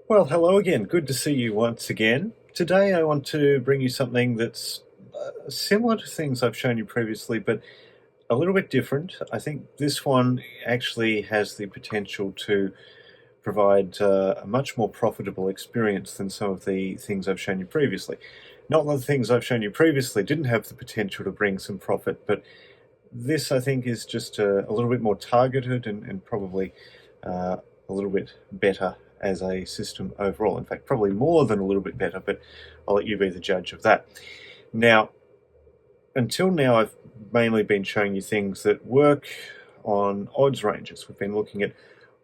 Well, hello again. Good to see you once again. Today I want to bring you something that's similar to things I've shown you previously, but a little bit different. I think this one actually has the potential to provide a much more profitable experience than some of the things I've shown you previously. Not that the things I've shown you previously didn't have the potential to bring some profit, but this I think is just a little bit more targeted and probably a little bit better as a system overall. In fact, probably more than a little bit better, but I'll let you be the judge of that. Now, until now, I've mainly been showing you things that work on odds ranges. We've been looking at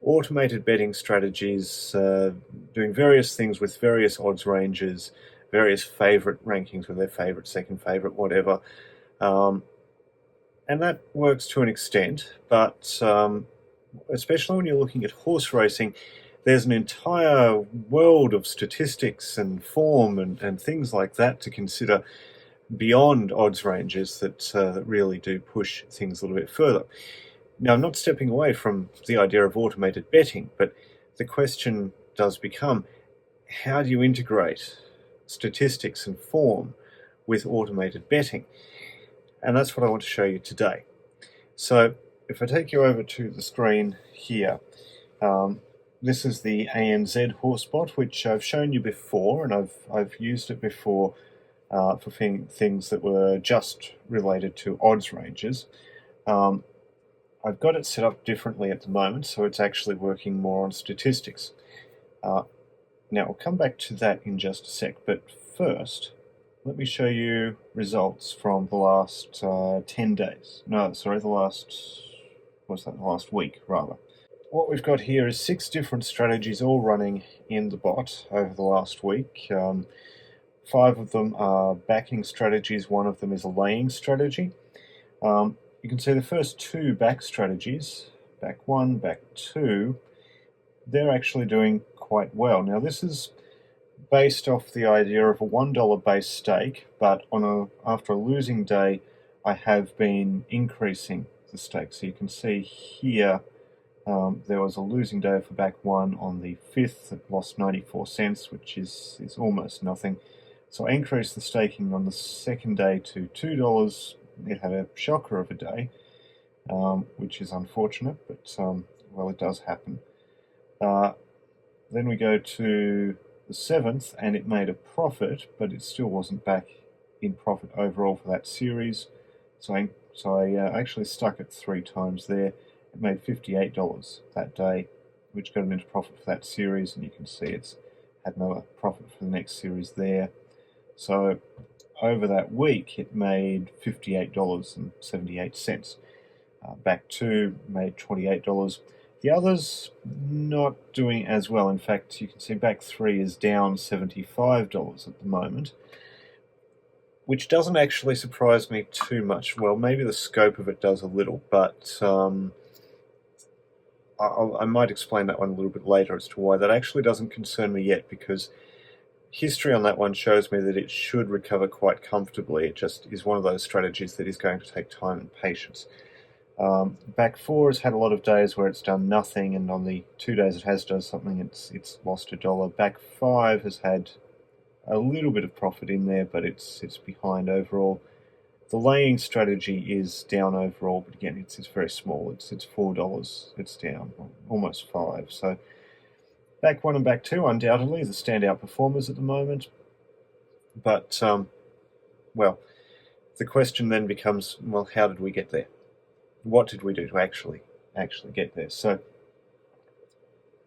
automated betting strategies, doing various things with various odds ranges, various favorite rankings with their favorite, second favorite, whatever. And that works to an extent, but especially when you're looking at horse racing, there's an entire world of statistics and form and things like that to consider beyond odds ranges that really do push things a little bit further. Now, I'm not stepping away from the idea of automated betting, but the question does become, how do you integrate statistics and form with automated betting? And that's what I want to show you today. So if I take you over to the screen here, this is the ANZ Horse Bot, which I've shown you before, and I've used it before for things that were just related to odds ranges. I've got it set up differently at the moment, so it's actually working more on statistics. Now, I'll come back to that in just a sec, but first, let me show you results from the last 10 days. No, sorry, the last week, rather. What we've got here is 6 different strategies all running in the bot over the last week. 5 of them are backing strategies, 1 of them is a laying strategy. You can see the first 2 back strategies, back 1, back 2, they're actually doing quite well. Now this is based off the idea of a $1 base stake, but after a losing day, I have been increasing the stake. So you can see here, there was a losing day for back 1 on the 5th. It lost 94 cents, which is almost nothing. So I increased the staking on the second day to $2. It had a shocker of a day, which is unfortunate, but well, it does happen. Then we go to the 7th, and it made a profit, but it still wasn't back in profit overall for that series. So I actually stuck it 3 times there. It made $58 that day, which got it into profit for that series, and you can see it's had no profit for the next series there. So over that week, it made $58.78. Back 2 made $28. The others not doing as well. In fact, you can see back 3 is down $75 at the moment, which doesn't actually surprise me too much. Well, maybe the scope of it does a little, but I might explain that one a little bit later as to why that actually doesn't concern me yet, because history on that one shows me that it should recover quite comfortably. It just is one of those strategies that is going to take time and patience. Back 4 has had a lot of days where it's done nothing, and on the 2 days it has done something, it's lost $1. Back 5 has had a little bit of profit in there, but it's behind overall. The laying strategy is down overall, but again, it's very small. It's $4. It's down almost 5. So back 1 and back 2, undoubtedly, the standout performers at the moment. But well, the question then becomes, well, how did we get there? What did we do to actually get there? So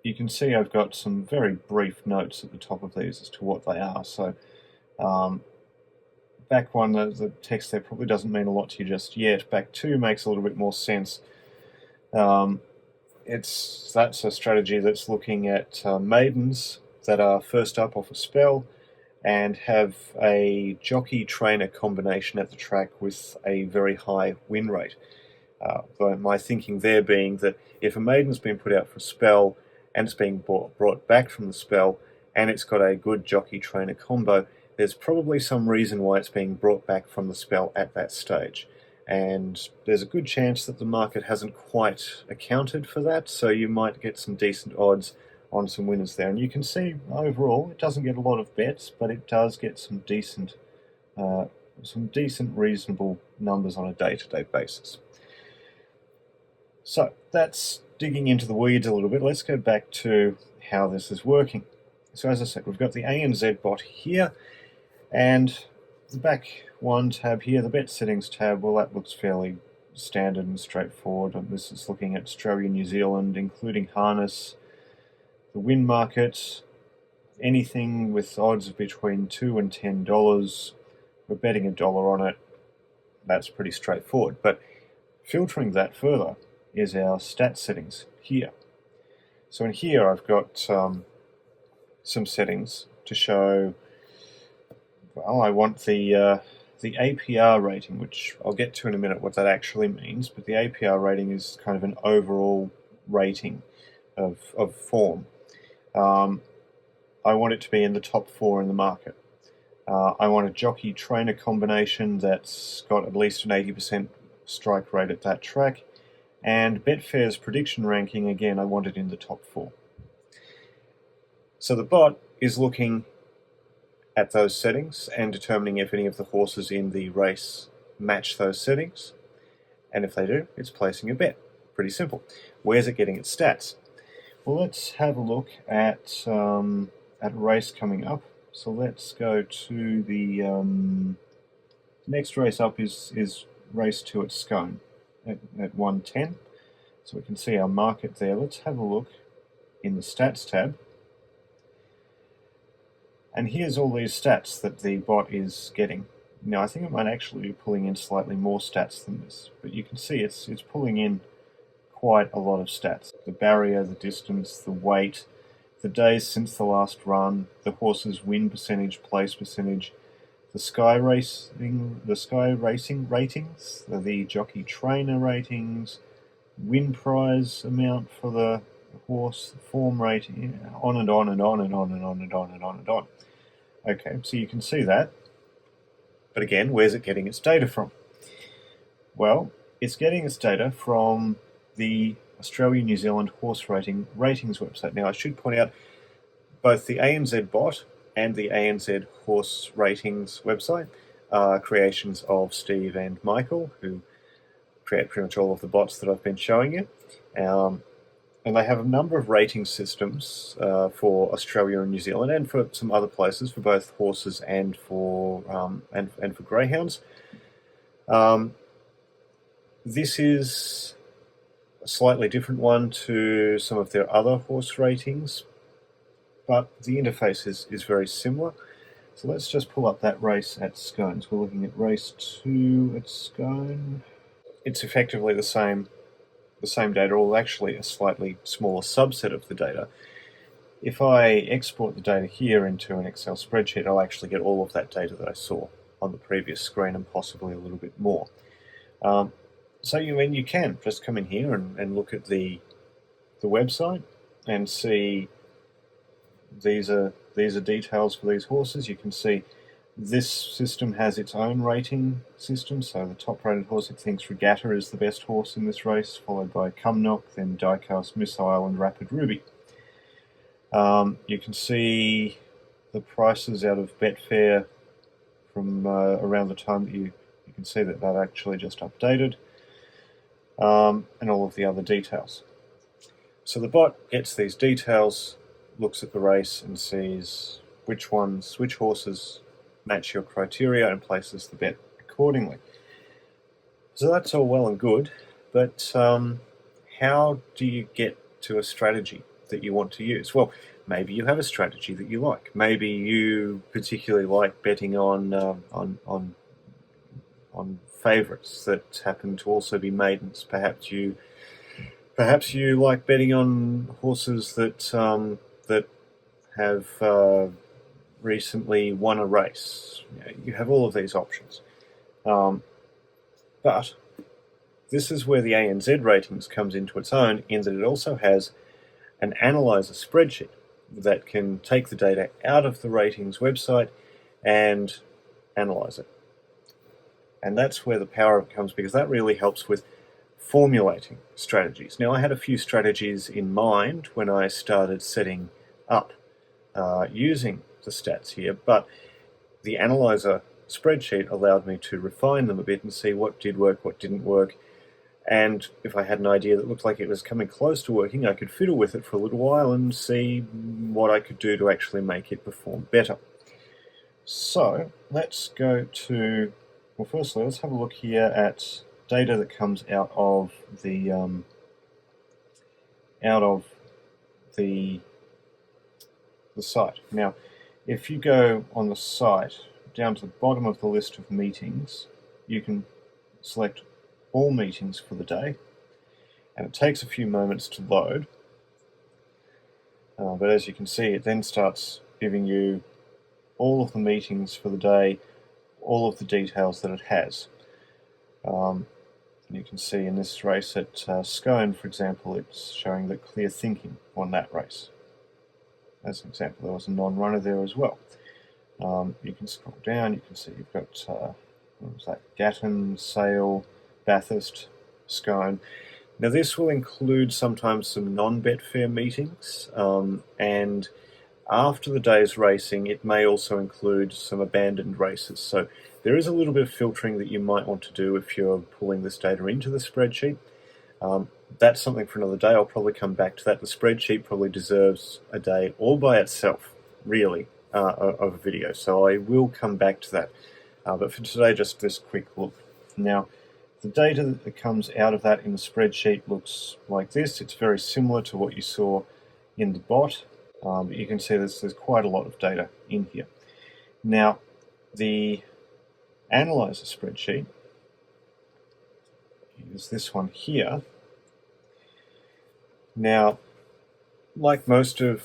you can see I've got some very brief notes at the top of these as to what they are. So back 1, the text there probably doesn't mean a lot to you just yet. Back 2 makes a little bit more sense. That's a strategy that's looking at maidens that are first up off a spell and have a jockey-trainer combination at the track with a very high win rate. My thinking there being that if a maiden's been put out for a spell and it's being brought back from the spell and it's got a good jockey-trainer combo, there's probably some reason why it's being brought back from the spell at that stage. And there's a good chance that the market hasn't quite accounted for that, so you might get some decent odds on some winners there. And you can see overall it doesn't get a lot of bets, but it does get some decent, reasonable numbers on a day-to-day basis. So that's digging into the weeds a little bit. Let's go back to how this is working. So as I said, we've got the ANZ bot here, and the back one tab here, the bet settings tab, well, that looks fairly standard and straightforward. This is looking at Australia, New Zealand, including harness, the win market, anything with odds between $2 and $10. We're betting $1 on it. That's pretty straightforward. But filtering that further is our stat settings here. So in here I've got some settings to show, well, I want the APR rating, which I'll get to in a minute what that actually means, but the APR rating is kind of an overall rating of form. I want it to be in the top 4 in the market. I want a jockey-trainer combination that's got at least an 80% strike rate at that track. And Betfair's prediction ranking, again, I want it in the top 4. So the bot is looking at those settings and determining if any of the horses in the race match those settings. And if they do, it's placing a bet. Pretty simple. Where's it getting its stats? Well, let's have a look at a race coming up. So let's go to the next race up is race 2 at Scone at 110. So we can see our market there. Let's have a look in the stats tab. And here's all these stats that the bot is getting. Now I think it might actually be pulling in slightly more stats than this, but you can see it's pulling in quite a lot of stats. The barrier, the distance, the weight, the days since the last run, the horse's win percentage, place percentage, the Sky Racing ratings, the jockey trainer ratings, win prize amount for the horse, form rating, on and on and on and on and on and on and on and on. Okay, so you can see that. But again, where's it getting its data from? Well, it's getting its data from the Australia New Zealand Horse Ratings website. Now, I should point out both the ANZ bot and the ANZ Horse Ratings website are creations of Steve and Michael, who create pretty much all of the bots that I've been showing you. And they have a number of rating systems for Australia and New Zealand, and for some other places, for both horses and for greyhounds. This is a slightly different one to some of their other horse ratings, but the interface is very similar. So let's just pull up that race at Scone. So we're looking at race 2 at Scone. It's effectively the same data, or actually a slightly smaller subset of the data. If I export the data here into an Excel spreadsheet, I'll actually get all of that data that I saw on the previous screen, and possibly a little bit more. So you can just come in here and look at the website and see these are details for these horses. You can see this system has its own rating system, so the top rated horse, it thinks Regatta is the best horse in this race, followed by Cumnock, then Diecast Missile and Rapid Ruby. You can see the prices out of Betfair from around the time that you can see that they've actually just updated, and all of the other details. So the bot gets these details, looks at the race and sees which horses match your criteria, and places the bet accordingly. So that's all well and good, but how do you get to a strategy that you want to use? Well, maybe you have a strategy that you like. Maybe you particularly like betting on favourites that happen to also be maidens. Perhaps you like betting on horses that have recently won a race. You have all of these options. But this is where the ANZ Ratings comes into its own, in that it also has an analyzer spreadsheet that can take the data out of the ratings website and analyze it. And that's where the power of it comes, because that really helps with formulating strategies. Now, I had a few strategies in mind when I started setting up using the stats here, but the Analyser spreadsheet allowed me to refine them a bit and see what did work, what didn't work, and if I had an idea that looked like it was coming close to working, I could fiddle with it for a little while and see what I could do to actually make it perform better. So let's go to, well, firstly, let's have a look here at data that comes out of the site. Now, if you go on the site down to the bottom of the list of meetings, you can select all meetings for the day, and it takes a few moments to load. But as you can see, it then starts giving you all of the meetings for the day, all of the details that it has. You can see in this race at Scone, for example, it's showing that Clear Thinking won that race. As an example, there was a non-runner there as well. You can scroll down, you can see you've got what was that? Gatton, Sale, Bathurst, Scone. Now this will include sometimes some non-Betfair meetings, and after the day's racing it may also include some abandoned races. So there is a little bit of filtering that you might want to do if you're pulling this data into the spreadsheet. That's something for another day. I'll probably come back to that. The spreadsheet probably deserves a day all by itself, really, of a video. So I will come back to that. But for today, just this quick look. Now, the data that comes out of that in the spreadsheet looks like this. It's very similar to what you saw in the bot. But you can see there's quite a lot of data in here. Now, the Analyser spreadsheet is this one here. Now, like most of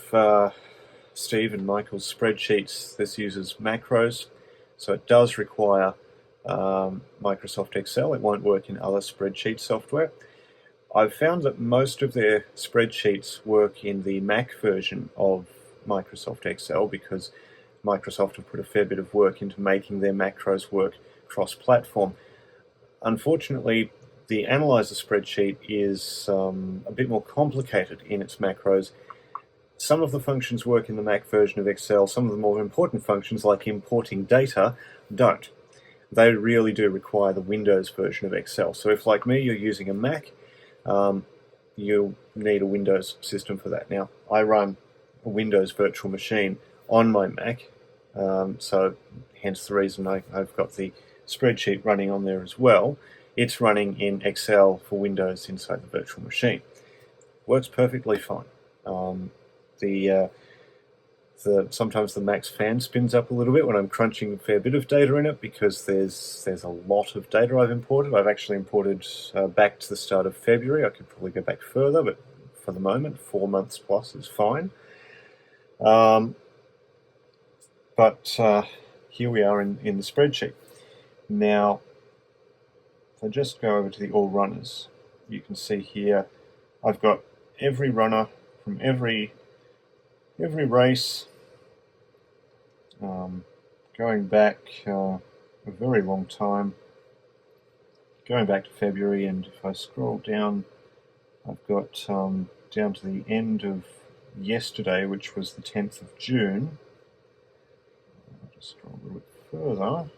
Steve and Michael's spreadsheets, this uses macros, so it does require Microsoft Excel. It won't work in other spreadsheet software. I've found that most of their spreadsheets work in the Mac version of Microsoft Excel because Microsoft have put a fair bit of work into making their macros work cross-platform. Unfortunately, the Analyser spreadsheet is a bit more complicated in its macros. Some of the functions work in the Mac version of Excel. Some of the more important functions, like importing data, don't. They really do require the Windows version of Excel. So if, like me, you're using a Mac, you'll need a Windows system for that. Now, I run a Windows virtual machine on my Mac, so hence the reason I've got the spreadsheet running on there as well. It's running in Excel for Windows inside the virtual machine. Works perfectly fine. Sometimes the Mac's fan spins up a little bit when I'm crunching a fair bit of data in it because there's a lot of data I've imported. I've actually imported back to the start of February. I could probably go back further, but for the moment, 4 months plus is fine. But here we are in the spreadsheet. Now, if I just go over to the all runners, you can see here I've got every runner from every race, going back a very long time, going back to February, and if I scroll down, I've got down to the end of yesterday, which was the 10th of June. I'll just scroll a little bit further.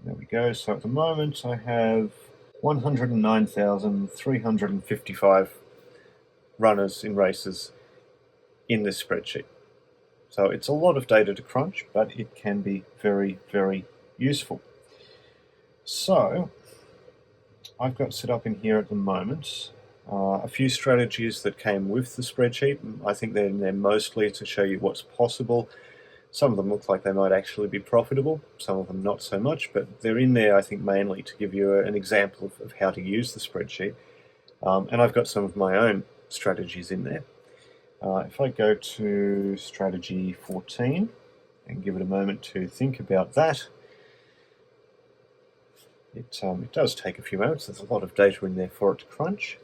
There we go. So at the moment I have 109,355 runners in races in this spreadsheet. So it's a lot of data to crunch, but it can be very, very useful. So I've got set up in here at the moment a few strategies that came with the spreadsheet. I think they're mostly to show you what's possible. Some of them look like they might actually be profitable, some of them not so much, but they're in there, I think, mainly to give you an example of how to use the spreadsheet. And I've got some of my own strategies in there. If I go to strategy 14 and give it a moment to think about that, it does take a few moments. There's a lot of data in there for it to crunch.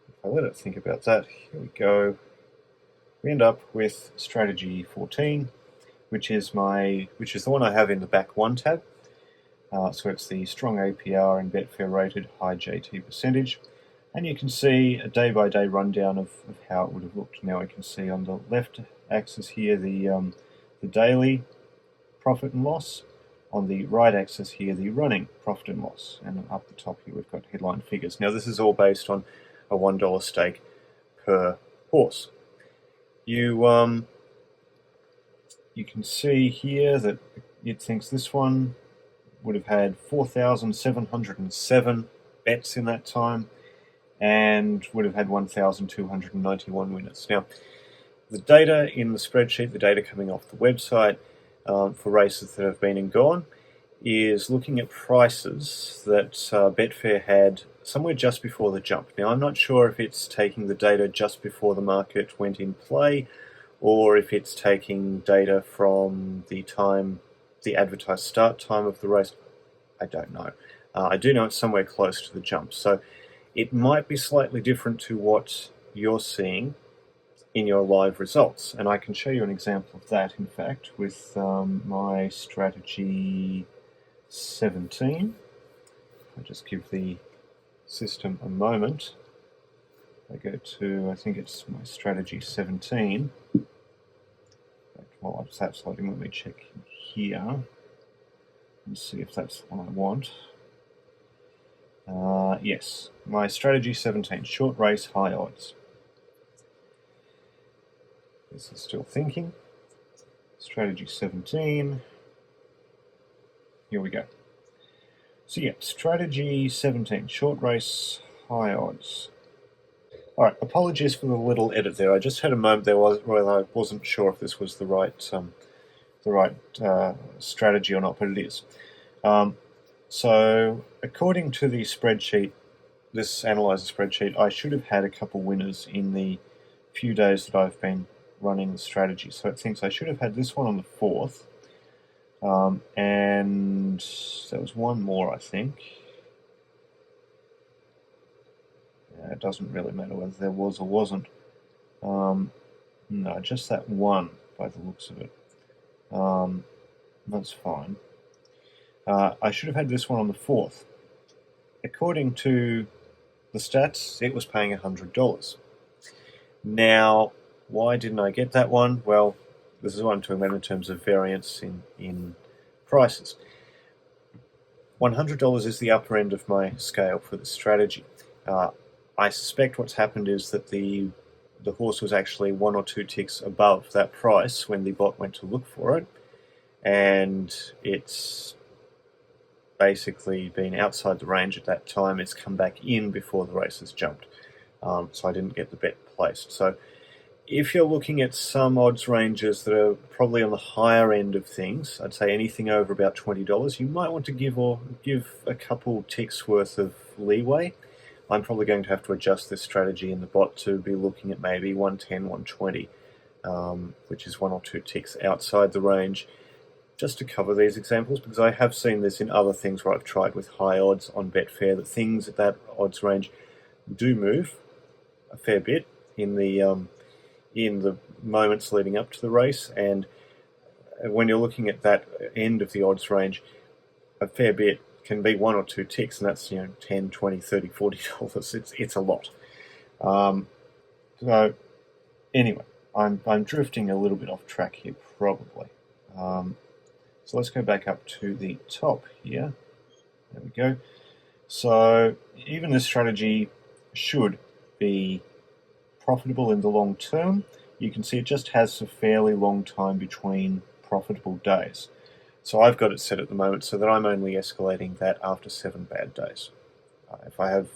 If I let it think about that, here we go. We end up with strategy 14, which is the one I have in the back 1 tab. So it's the strong APR and Betfair rated high JT percentage. And you can see a day-by-day rundown of how it would have looked. Now I can see on the left axis here the daily profit and loss. On the right axis here, the running profit and loss. And up the top here, we've got headline figures. Now this is all based on a $1 stake per horse. You can see here that it thinks this one would have had 4,707 bets in that time and would have had 1,291 winners. Now, the data in the spreadsheet, the data coming off the website for races that have been and gone, is looking at prices that Betfair had somewhere just before the jump. Now, I'm not sure if it's taking the data just before the market went in play, or if it's taking data from the advertised start time of the race. I don't know. I do know it's somewhere close to the jump. So it might be slightly different to what you're seeing in your live results. And I can show you an example of that, in fact, with my strategy 17. I'll just give the system a moment. I go to, I think it's my strategy 17. While that's loading, let me check here and see if that's the one I want. Yes, my strategy 17, short race, high odds. This is still thinking. Strategy 17. Here we go. So yeah, strategy 17, short race, high odds. All right, apologies for the little edit there. I just had a moment there where I wasn't sure if this was the right strategy or not, but it is. So according to the spreadsheet, this Analyser spreadsheet, I should have had a couple winners in the few days that I've been running the strategy. So it thinks I should have had this one on the 4th, and there was one more, I think. It doesn't really matter whether there was or wasn't. No, just that one by the looks of it. That's fine. I should have had this one on the 4th. According to the stats, it was paying $100. Now, why didn't I get that one? Well, this is what I'm talking about in terms of variance in prices. $100 is the upper end of my scale for the strategy. I suspect what's happened is that the horse was actually 1 or 2 ticks above that price when the bot went to look for it, and it's basically been outside the range at that time. It's come back in before the race has jumped, so I didn't get the bet placed. So if you're looking at some odds ranges that are probably on the higher end of things, I'd say anything over about $20, you might want to give a couple ticks worth of leeway. I'm probably going to have to adjust this strategy in the bot to be looking at maybe 110, 120, which is 1 or 2 ticks outside the range, just to cover these examples, because I have seen this in other things where I've tried with high odds on Betfair, that things at that odds range do move a fair bit in the moments leading up to the race, and when you're looking at that end of the odds range, a fair bit can be 1 or 2 ticks, and that's, $10, $20, $30, $40. It's a lot. So anyway, I'm drifting a little bit off track here, probably. So let's go back up to the top here. There we go. So even this strategy should be profitable in the long term. You can see it just has a fairly long time between profitable days. So I've got it set at the moment so that I'm only escalating that after 7 bad days. If I have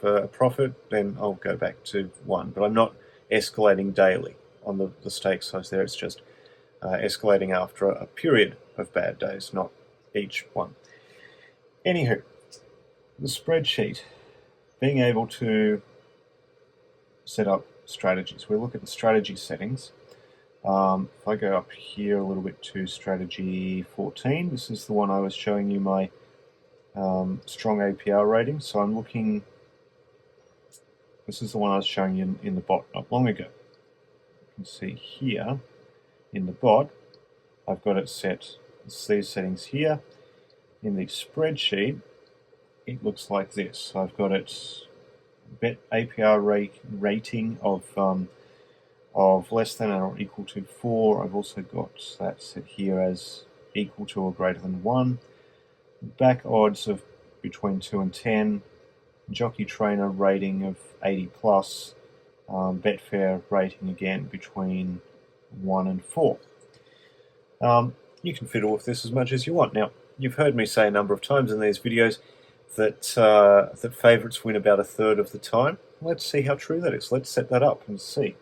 a profit, then I'll go back to 1, but I'm not escalating daily on the stake size there. It's just escalating after a period of bad days, not each one. Anywho, the spreadsheet, being able to set up strategies. We'll look at the strategy settings. If I go up here a little bit to strategy 14, this is the one I was showing you my strong APR rating. So I'm looking, this is the one I was showing you in the bot not long ago. You can see here in the bot, I've got it set, it's these settings here. in the spreadsheet, it looks like this. I've got it bet APR rating of less than or equal to 4. I've also got that set here as equal to or greater than 1. Back odds of between 2 and 10. Jockey trainer rating of 80 plus. Betfair rating again between 1 and 4. You can fiddle with this as much as you want. Now, you've heard me say a number of times in these videos that that favourites win about a third of the time. Let's see how true that is. Let's set that up and see.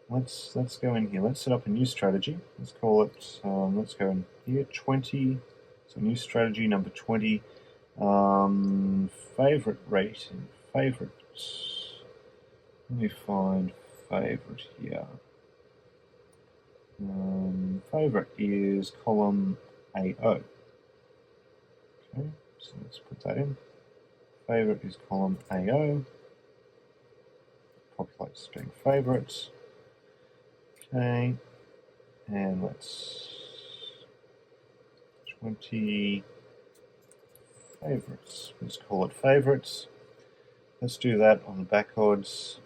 Let's go in here. Let's set up a new strategy. Let's call it. Let's go in here. 20. So new strategy number 20. Favourite rating. Favourites. Let me find favourite here. Favourite is column AO. Okay, so let's put that in. Favourite is column AO. Populate string favourites. Okay, and let's 20 favourites. Let's call it favourites. Let's do that on the back odds.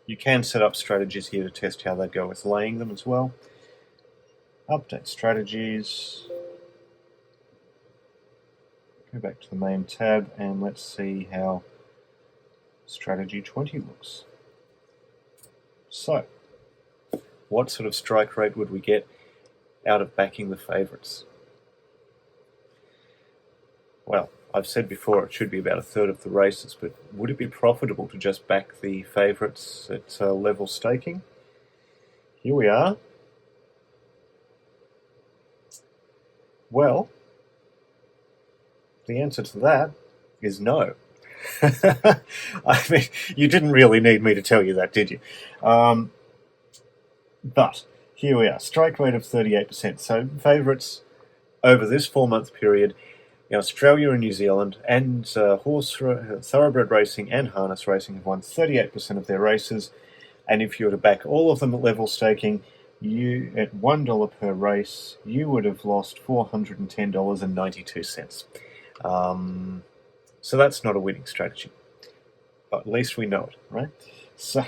You can set up strategies here to test how they go with laying them as well. Update strategies. Go back to the main tab and let's see how strategy 20 looks. So, what sort of strike rate would we get out of backing the favourites? Well, I've said before it should be about a third of the races, but would it be profitable to just back the favourites at level staking? Here we are. Well, the answer to that is no. I mean, you didn't really need me to tell you that, did you? But here we are, strike rate of 38%. So favourites over this 4-month period in Australia and New Zealand, and thoroughbred racing and harness racing have won 38% of their races. And if you were to back all of them at level staking, you at $1 per race, you would have lost $410.92. So that's not a winning strategy. But at least we know it, right? So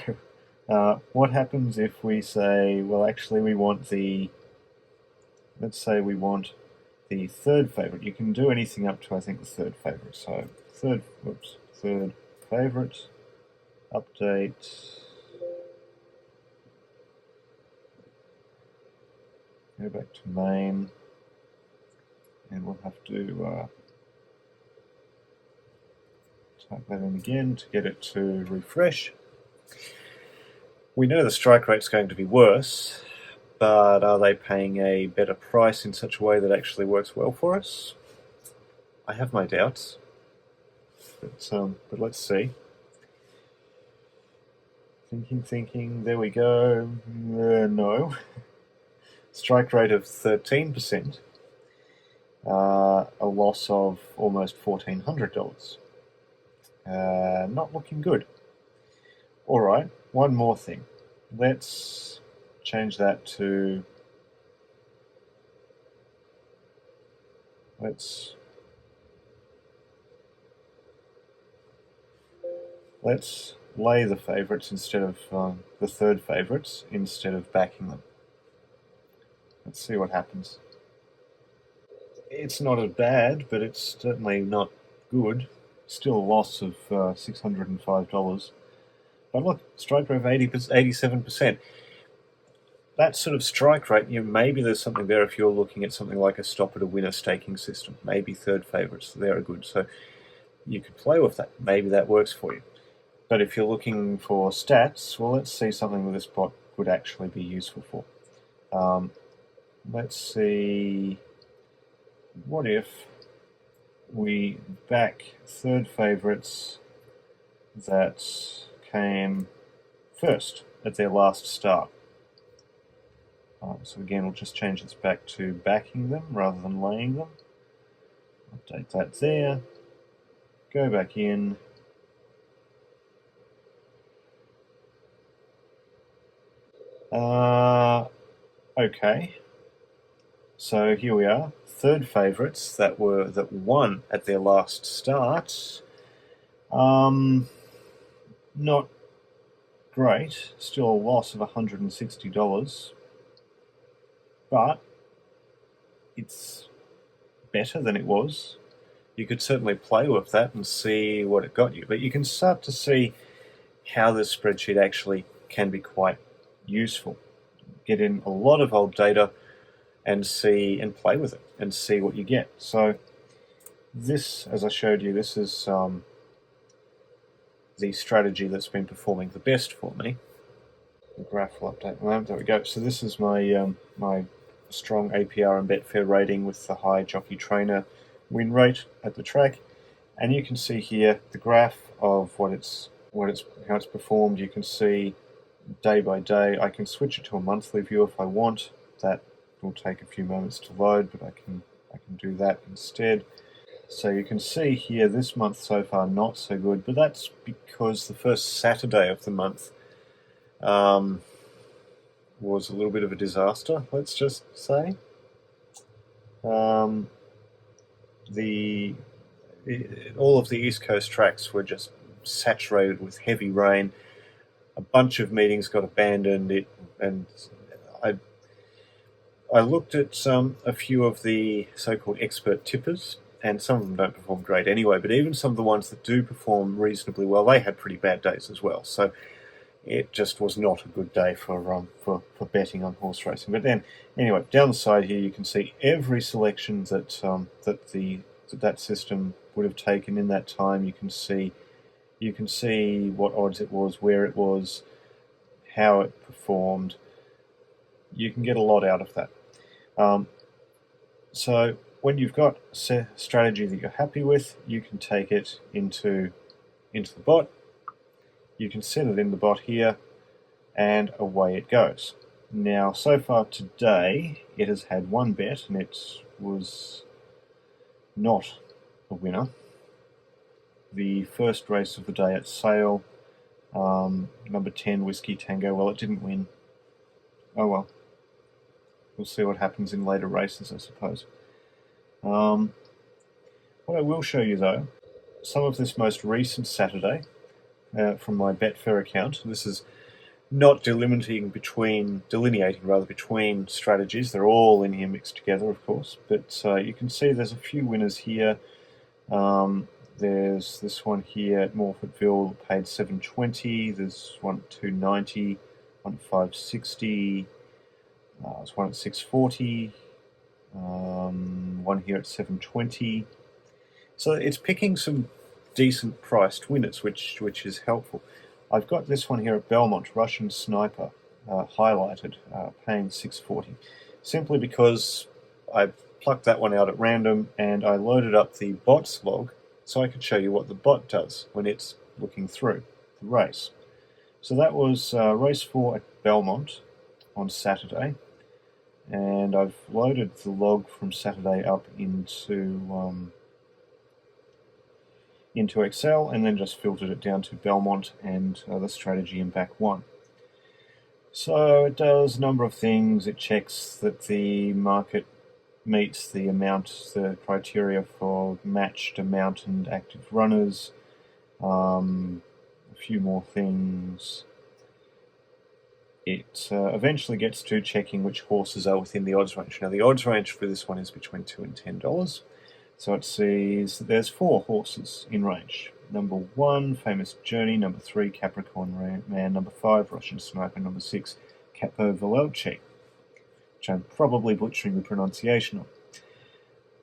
what happens if we say, well, actually we want let's say we want the third favourite. You can do anything up to, I think, the third favourite. So third favourite, update, go back to main, and we'll have to type that in again to get it to refresh. We know the strike rate's going to be worse, but are they paying a better price in such a way that actually works well for us? I have my doubts, but let's see. Thinking, there we go. No. Strike rate of 13%, a loss of almost $1,400. Not looking good. Alright, one more thing. Let's change that to, let's lay the favourites instead of the third favourites instead of backing them. Let's see what happens. It's not as bad, but it's certainly not good. Still a loss of $605. But look, strike rate of 87%. That sort of strike rate, maybe there's something there if you're looking at something like a stop at a winner staking system. Maybe third favourites there are good. So you could play with that. Maybe that works for you. But if you're looking for stats, well, let's see something that this bot would actually be useful for. Let's see, what if we back third favourites that came first at their last start. So again, we'll just change this back to backing them rather than laying them. Update that there. Go back in. Okay. So here we are, third favourites that won at their last start. Not great, still a loss of $160, but it's better than it was. You could certainly play with that and see what it got you, but you can start to see how this spreadsheet actually can be quite useful. Get in a lot of old data and see and play with it and see what you get. So this, as I showed you, this is the strategy that's been performing the best for me. The graph will update. Well, there we go. So this is my my strong APR and Betfair rating with the high jockey trainer win rate at the track, and you can see here the graph of how it's performed. You can see day by day. I can switch it to a monthly view if I want. That will take a few moments to load, but I can do that instead. So you can see here this month so far not so good, but that's because the first Saturday of the month was a little bit of a disaster, let's just say. All of the East Coast tracks were just saturated with heavy rain. A bunch of meetings got abandoned, and I looked at a few of the so-called expert tippers, and some of them don't perform great anyway, but even some of the ones that do perform reasonably well, they had pretty bad days as well. So it just was not a good day for betting on horse racing. But then, anyway, down the side here you can see every selection that system would have taken in that time. You can see what odds it was, where it was, how it performed. You can get a lot out of that. So when you've got a strategy that you're happy with, you can take it into the bot. You can set it in the bot here, and away it goes. Now, so far today, it has had one bet, and it was not a winner. The first race of the day at Sale, number 10, Whiskey Tango, well, it didn't win. Oh well. We'll see what happens in later races, I suppose. What I will show you, though, some of this most recent Saturday from my Betfair account. This is not delineating between strategies. They're all in here mixed together, of course. But you can see there's a few winners here. There's this one here at Morfordville, paid $7.20. There's one at $2.90, one at $5.60. There's one at $6.40. One here at $7.20. So it's picking some decent priced winners, which is helpful. I've got this one here at Belmont, Russian Sniper, highlighted, paying $6.40, simply because I plucked that one out at random and I loaded up the bots log so I could show you what the bot does when it's looking through the race. So that was race 4 at Belmont on Saturday, and I've loaded the log from Saturday up into Excel, and then just filtered it down to Belmont and the strategy in back 1. So it does a number of things. It checks that the market meets the criteria for matched amount and active runners. A few more things. It eventually gets to checking which horses are within the odds range. Now the odds range for this one is between $2 and $10. So it sees that there's 4 horses in range. Number 1, Famous Journey. Number 3, Capricorn Man. Number 5, Russian Sniper. Number 6, Capo Veloce, which I'm probably butchering the pronunciation of.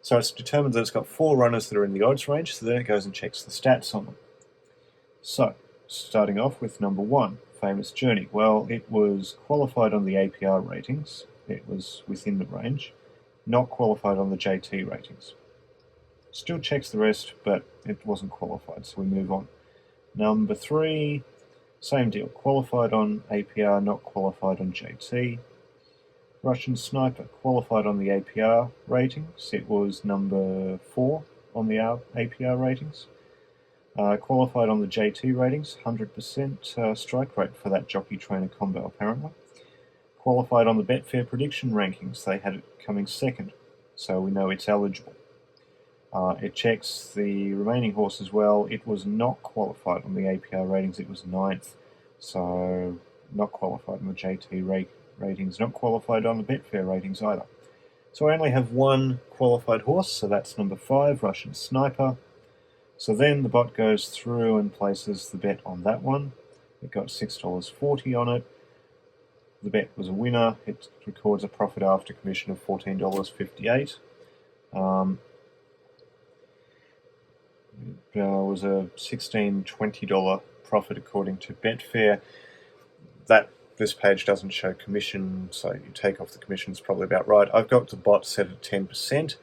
So it's determined that it's got 4 runners that are in the odds range, so then it goes and checks the stats on them. So, starting off with number 1, Famous Journey. Well, it was qualified on the APR ratings. It was within the range. Not qualified on the JT ratings. Still checks the rest, but it wasn't qualified, so we move on. Number 3, same deal. Qualified on APR, not qualified on JT. Russian Sniper, qualified on the APR ratings. It was number 4 on the APR ratings. Qualified on the JT ratings, 100% strike rate for that jockey trainer combo, apparently. qualified on the Betfair prediction rankings. They had it coming second, so we know it's eligible. It checks the remaining horse as well. It was not qualified on the APR ratings. It was 9th, so not qualified on the JT ratings, not qualified on the Betfair ratings either. So I only have one qualified horse, so that's number 5, Russian Sniper. So then the bot goes through and places the bet on that one. It got $6.40 on it. The bet was a winner. It records a profit after commission of $14.58. It was a $16.20 profit according to Betfair. This page doesn't show commission, so you take off the commission, it's probably about right. I've got the bot set at 10%.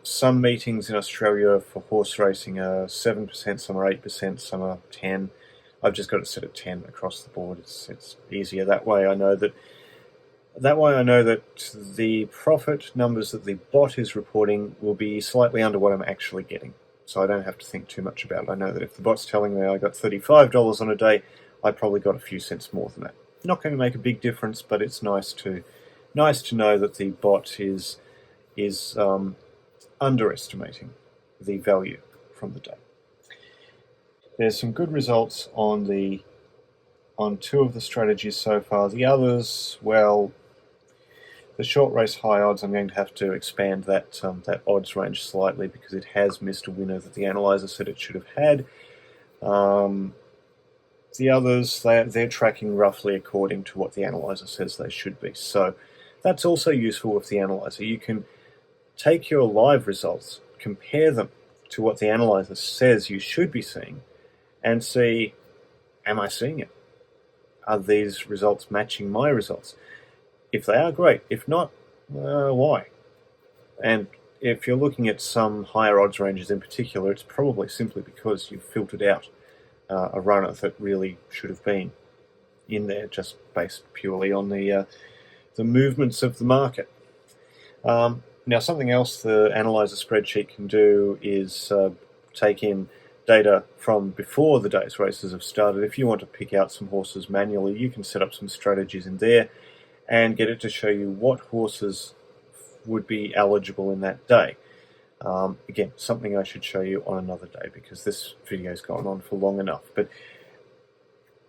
Some meetings in Australia for horse racing are 7%, some are 8%, some are 10%. I've just got it set at 10 across the board. It's easier that way. I know that the profit numbers that the bot is reporting will be slightly under what I'm actually getting, so I don't have to think too much about it. I know that if the bot's telling me I got $35 on a day, I probably got a few cents more than that. Not going to make a big difference, but it's nice to know that the bot is underestimating the value from the day. There's some good results on 2 of the strategies so far. The others, well, the short race high odds, I'm going to have to expand that odds range slightly because it has missed a winner that the analyzer said it should have had. The others, they're tracking roughly according to what the analyzer says they should be. So that's also useful with the analyzer. You can take your live results, compare them to what the analyzer says you should be seeing, and see, am I seeing it? Are these results matching my results? If they are, great. If not, why? And if you're looking at some higher odds ranges in particular, it's probably simply because you've filtered out a runner that really should have been in there, just based purely on the movements of the market. Now, something else the analyzer spreadsheet can do is take in data from before the day's races have started. If you want to pick out some horses manually, you can set up some strategies in there and get it to show you what horses would be eligible in that day. Again, something I should show you on another day because this video's gone on for long enough. But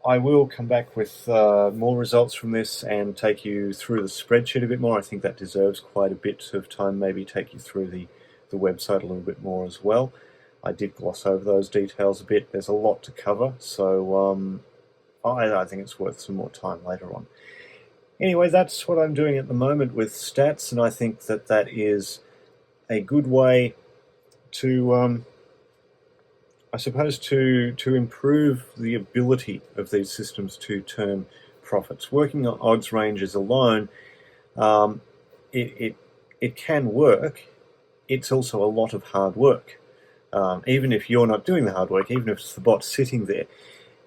I will come back with more results from this and take you through the spreadsheet a bit more. I think that deserves quite a bit of time, maybe take you through the website a little bit more as well. I did gloss over those details a bit. There's a lot to cover, so I think it's worth some more time later on. Anyway, that's what I'm doing at the moment with stats, and I think that is a good way to, I suppose, to improve the ability of these systems to turn profits. Working on odds ranges alone, it can work. It's also a lot of hard work. Even if you're not doing the hard work, even if it's the bot sitting there,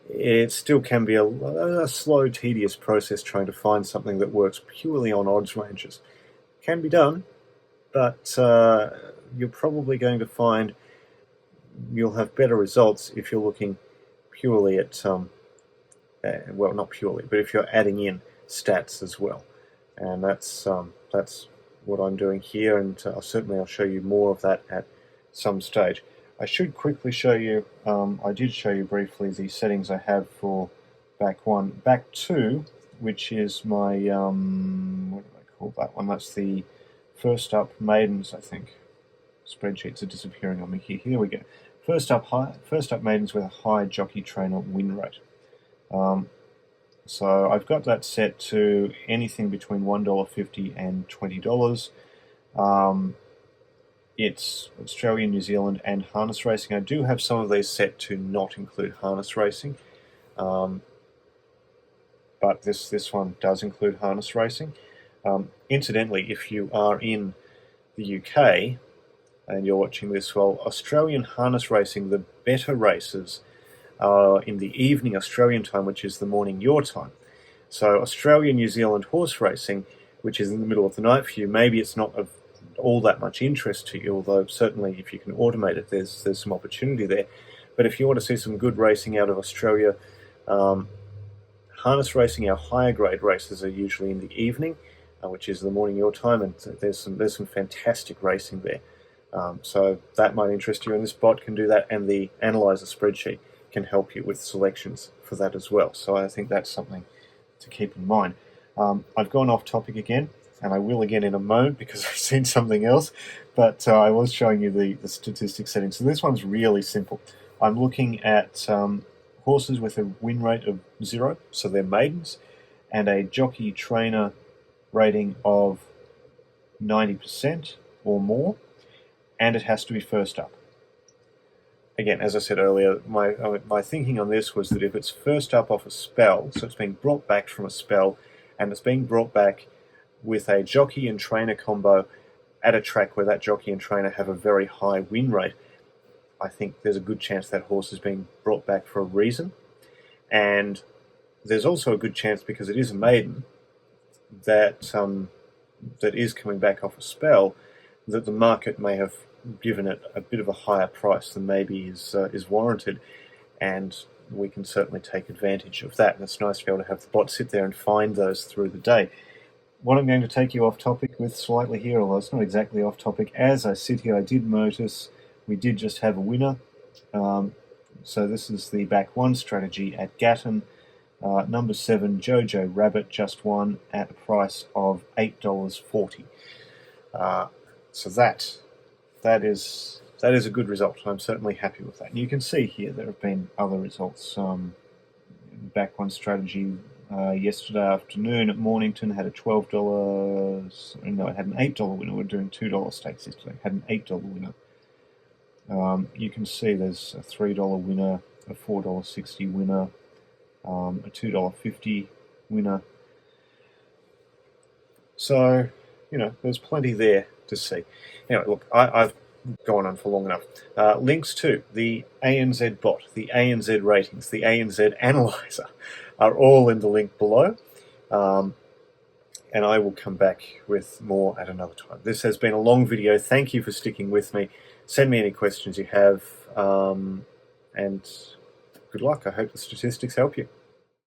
it still can be a slow, tedious process trying to find something that works purely on odds ranges. Can be done, but you're probably going to find you'll have better results if you're looking purely at, well, not purely, but if you're adding in stats as well. And that's what I'm doing here, and certainly I'll show you more of that at some stage. I should quickly show you, I did show you briefly the settings I have for back 1. Back 2, which is my, what do I call that one? That's the first up maidens, I think. Spreadsheets are disappearing on me here. Here we go. First up maidens with a high jockey trainer win rate. So I've got that set to anything between $1.50 and $20. It's Australia, New Zealand, and harness racing. I do have some of these set to not include harness racing, but this one does include harness racing. Incidentally, if you are in the UK and you're watching this, well, Australian harness racing, the better races are in the evening Australian time, which is the morning your time. So Australia, New Zealand horse racing, which is in the middle of the night for you, maybe it's not of all that much interest to you, although certainly if you can automate it, there's some opportunity there. But if you want to see some good racing out of Australia, Harness racing, our higher grade races are usually in the evening, which is the morning your time, and there's some fantastic racing there. So that might interest you, and this bot can do that, and the Analyser spreadsheet can help you with selections for that as well. So I think that's something to keep in mind. I've gone off topic again, and I will again in a moment because I've seen something else, but I was showing you the statistics settings. So this one's really simple. I'm looking at horses with a win rate of 0, so they're maidens, and a jockey trainer rating of 90% or more, and it has to be first up. Again, as I said earlier, my thinking on this was that if it's first up off a spell, so it's being brought back from a spell, and it's being brought back with a jockey and trainer combo at a track where that jockey and trainer have a very high win rate, I think there's a good chance that horse is being brought back for a reason. And there's also a good chance, because it is a maiden, that that is coming back off a spell, that the market may have given it a bit of a higher price than maybe is warranted, and we can certainly take advantage of that. And it's nice to be able to have the bot sit there and find those through the day. What I'm going to take you off topic with slightly here, although it's not exactly off topic, as I sit here, I did notice we did just have a winner. So this is the back one strategy at Gatton. Number 7, Jojo Rabbit, just won at a price of $8.40. So that is a good result. I'm certainly happy with that. And you can see here there have been other results. Back one strategy yesterday afternoon at Mornington had a $12. No, it had an $8 winner. We're doing $2 stakes yesterday. It had an $8 winner. You can see there's a $3 winner, a $4.60 winner, a $2.50 winner. So, there's plenty there to see. Anyway, look, I've gone on for long enough. Links to the ANZ Bot, the ANZ Ratings, the ANZ Analyser are all in the link below. And I will come back with more at another time. This has been a long video. Thank you for sticking with me. Send me any questions you have, and good luck. I hope the statistics help you.